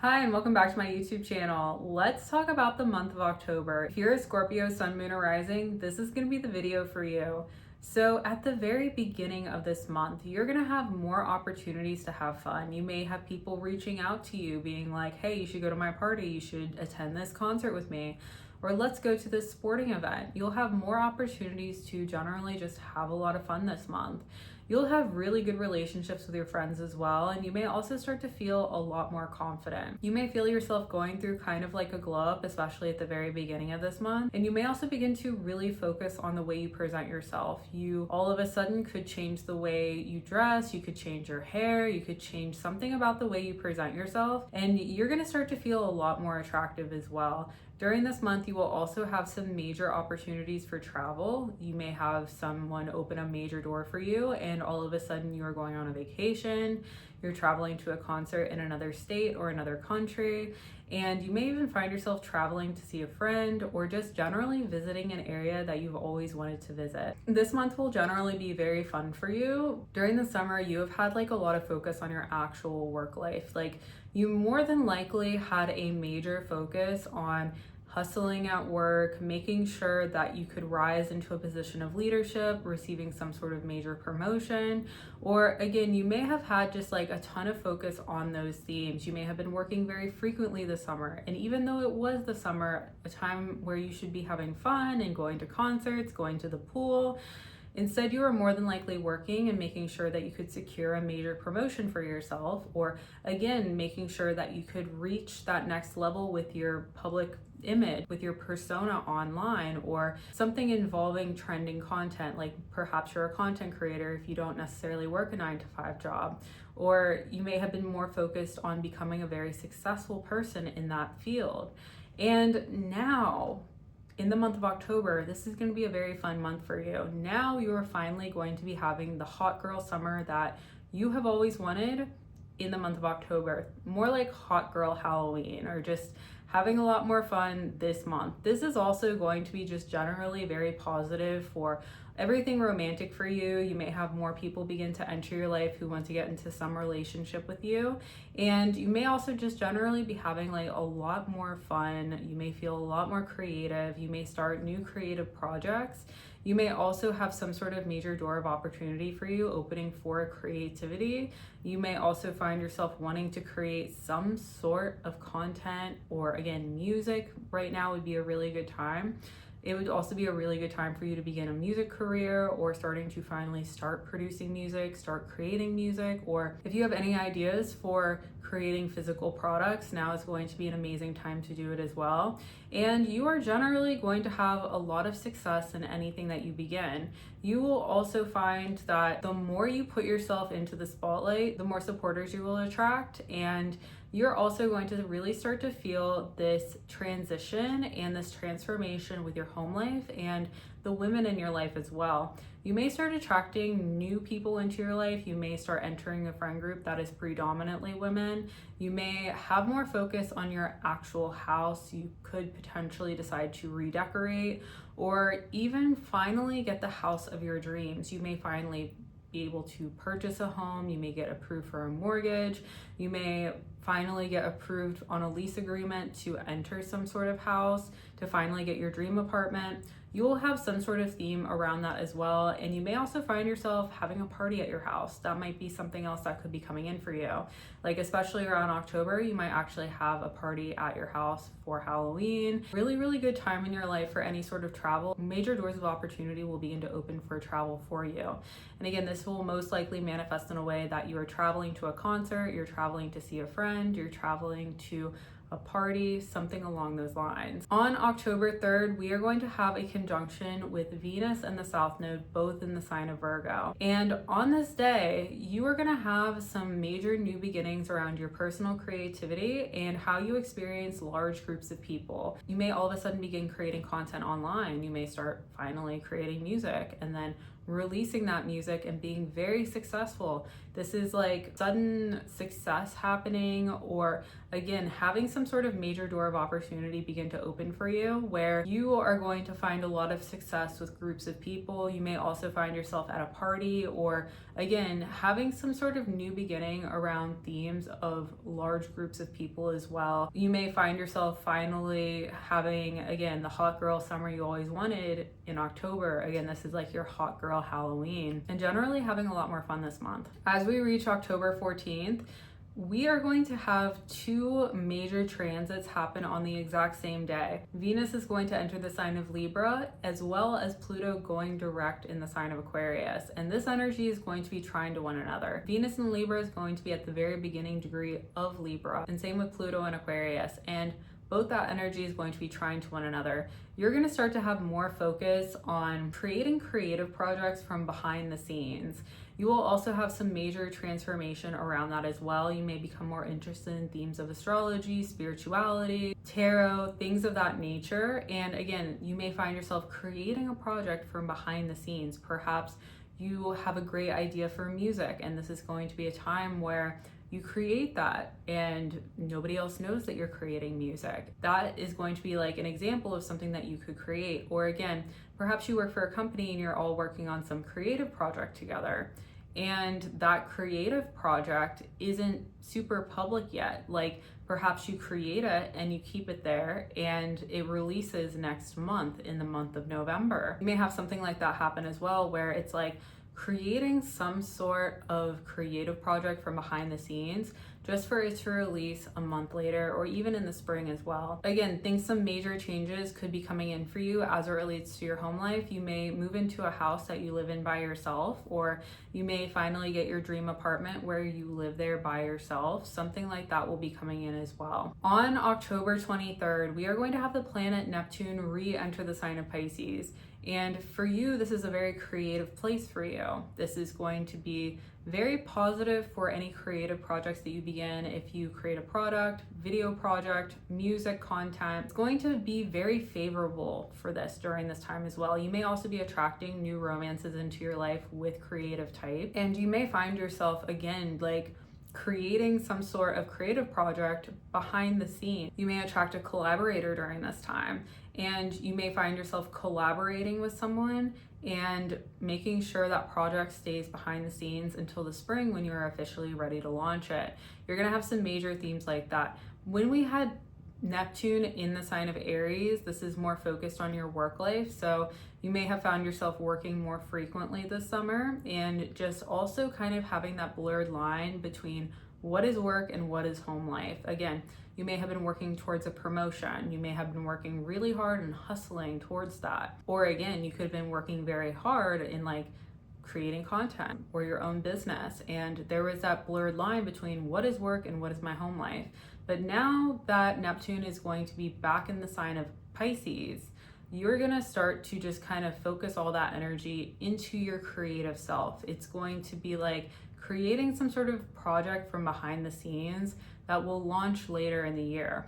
Hi, and welcome back to my YouTube channel. Let's talk about the month of October. If you're a Scorpio, Sun, Moon, or Rising, this is going to be the video for you. So at the very beginning of this month, you're going to have more opportunities to have fun. You may have people reaching out to you being like, hey, you should go to my party, you should attend this concert with me, or let's go to this sporting event. You'll have more opportunities to generally just have a lot of fun this month. You'll have really good relationships with your friends as well, and you may also start to feel a lot more confident. You may feel yourself going through kind of like a glow up, especially at the very beginning of this month, and you may also begin to really focus on the way you present yourself. You all of a sudden could change the way you dress, you could change your hair, you could change something about the way you present yourself, and you're gonna start to feel a lot more attractive as well. During this month, you will also have some major opportunities for travel. You may have someone open a major door for you, and all of a sudden you are going on a vacation, you're traveling to a concert in another state or another country, and you may even find yourself traveling to see a friend or just generally visiting an area that you've always wanted to visit. This month will generally be very fun for you. During the summer, you have had like a lot of focus on your actual work life. Like you more than likely had a major focus on hustling at work, making sure that you could rise into a position of leadership, receiving some sort of major promotion, or again, you may have had just like a ton of focus on those themes. You may have been working very frequently this summer, and even though it was the summer, a time where you should be having fun and going to concerts, going to the pool, instead, you are more than likely working and making sure that you could secure a major promotion for yourself, or again, making sure that you could reach that next level with your public image, with your persona online, or something involving trending content. Like perhaps you're a content creator if you don't necessarily work a 9-to-5 job, or you may have been more focused on becoming a very successful person in that field. And now, in the month of October, this is going to be a very fun month for you. Now you are finally going to be having the hot girl summer that you have always wanted in the month of October. More like hot girl Halloween, or just having a lot more fun this month. This is also going to be just generally very positive for everything romantic for you. You may have more people begin to enter your life who want to get into some relationship with you. And you may also just generally be having like a lot more fun. You may feel a lot more creative. You may start new creative projects. You may also have some sort of major door of opportunity for you opening for creativity. You may also find yourself wanting to create some sort of content, or again, music. Right now would be a really good time. It would also be a really good time for you to begin a music career, or starting to finally start producing music, start creating music, or if you have any ideas for creating physical products, now is going to be an amazing time to do it as well. And you are generally going to have a lot of success in anything that you begin. You will also find that the more you put yourself into the spotlight, the more supporters you will attract, and you're also going to really start to feel this transition and this transformation with your home life and the women in your life as well. You may start attracting new people into your life. You may start entering a friend group that is predominantly women. You may have more focus on your actual house. You could potentially decide to redecorate, or even finally get the house of your dreams. You may finally be able to purchase a home. You may get approved for a mortgage. You may finally get approved on a lease agreement to enter some sort of house, to finally get your dream apartment. You will have some sort of theme around that as well. And you may also find yourself having a party at your house. That might be something else that could be coming in for you. Like especially around October, you might actually have a party at your house for Halloween. Really, really good time in your life for any sort of travel. Major doors of opportunity will begin to open for travel for you. And again, this will most likely manifest in a way that you are traveling to a concert, you're traveling to see a friend, you're traveling to a party, something along those lines. On October 3rd, we are going to have a conjunction with Venus and the South Node, both in the sign of Virgo. And on this day, you are going to have some major new beginnings around your personal creativity and how you experience large groups of people. You may all of a sudden begin creating content online. You may start finally creating music and then releasing that music and being very successful. This is like sudden success happening, or again, having some sort of major door of opportunity begin to open for you, where you are going to find a lot of success with groups of people. You may also find yourself at a party, or again, having some sort of new beginning around themes of large groups of people as well. You may find yourself finally having, again, the hot girl summer you always wanted in October. Again, this is like your hot girl Halloween, and generally having a lot more fun this month. As we reach October 14th, we are going to have two major transits happen on the exact same day. Venus is going to enter the sign of Libra, as well as Pluto going direct in the sign of Aquarius. And this energy is going to be trying to one another. Venus in Libra is going to be at the very beginning degree of Libra, and same with Pluto and Aquarius. And both that energy is going to be trying to one another. You're going to start to have more focus on creating creative projects from behind the scenes. You will also have some major transformation around that as well. You may become more interested in themes of astrology, spirituality, tarot, things of that nature. And again, you may find yourself creating a project from behind the scenes. Perhaps you have a great idea for music, and this is going to be a time where you create that and nobody else knows that you're creating music. That is going to be like an example of something that you could create. Or again, perhaps you work for a company and you're all working on some creative project together, and that creative project isn't super public yet. Like perhaps you create it and you keep it there and it releases next month, in the month of November. You may have something like that happen as well, where it's like creating some sort of creative project from behind the scenes just for it to release a month later, or even in the spring as well. Again, think some major changes could be coming in for you as it relates to your home life. You may move into a house that you live in by yourself, or you may finally get your dream apartment where you live there by yourself. Something like that will be coming in as well. On October 23rd, we are going to have the planet Neptune re-enter the sign of Pisces. And for you, this is a very creative place for you. This is going to be very positive for any creative projects that you begin. If you create a product, video project, music content, it's going to be very favorable for this during this time as well. You may also be attracting new romances into your life with creative type. And you may find yourself, again, like creating some sort of creative project behind the scene. You may attract a collaborator during this time, and you may find yourself collaborating with someone and making sure that project stays behind the scenes until the spring when you're officially ready to launch it. You're gonna have some major themes like that. When we had Neptune in the sign of Aries, this is more focused on your work life. So you may have found yourself working more frequently this summer, and just also kind of having that blurred line between what is work and what is home life. Again, you may have been working towards a promotion. You may have been working really hard and hustling towards that. Or again, you could have been working very hard in like creating content or your own business. And there was that blurred line between what is work and what is my home life. But now that Neptune is going to be back in the sign of Pisces, you're gonna start to just kind of focus all that energy into your creative self. It's going to be like creating some sort of project from behind the scenes that will launch later in the year.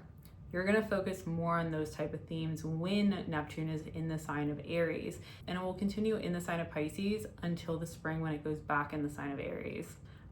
You're gonna focus more on those type of themes when Neptune is in the sign of Aries, and it will continue in the sign of Pisces until the spring when it goes back in the sign of Aries.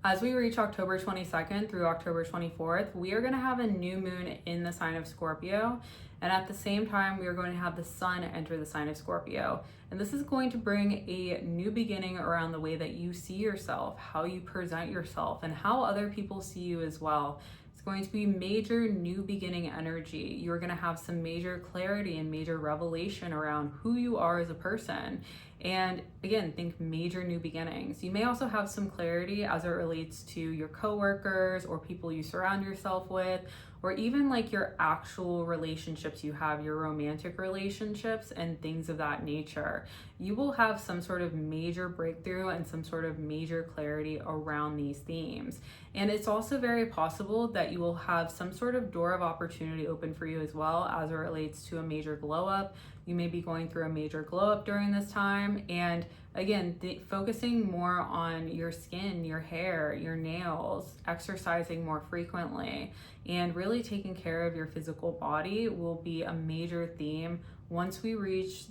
As we reach October 22nd through October 24th, we are gonna have a new moon in the sign of Scorpio, and at the same time, we are going to have the sun enter the sign of Scorpio. And this is going to bring a new beginning around the way that you see yourself, how you present yourself, and how other people see you as well. It's going to be major new beginning energy. You're going to have some major clarity and major revelation around who you are as a person. And again, think major new beginnings. You may also have some clarity as it relates to your coworkers or people you surround yourself with, or even like your actual relationships you have, your romantic relationships and things of that nature. You will have some sort of major breakthrough and some sort of major clarity around these themes. And it's also very possible that you will have some sort of door of opportunity open for you as well as it relates to a major glow up. You may be going through a major glow up during this time. And again, focusing more on your skin, your hair, your nails, exercising more frequently, and really taking care of your physical body will be a major theme once we reach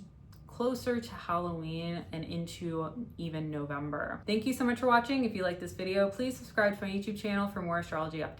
closer to Halloween and into even November. Thank you so much for watching. If you like this video, please subscribe to my YouTube channel for more astrology updates.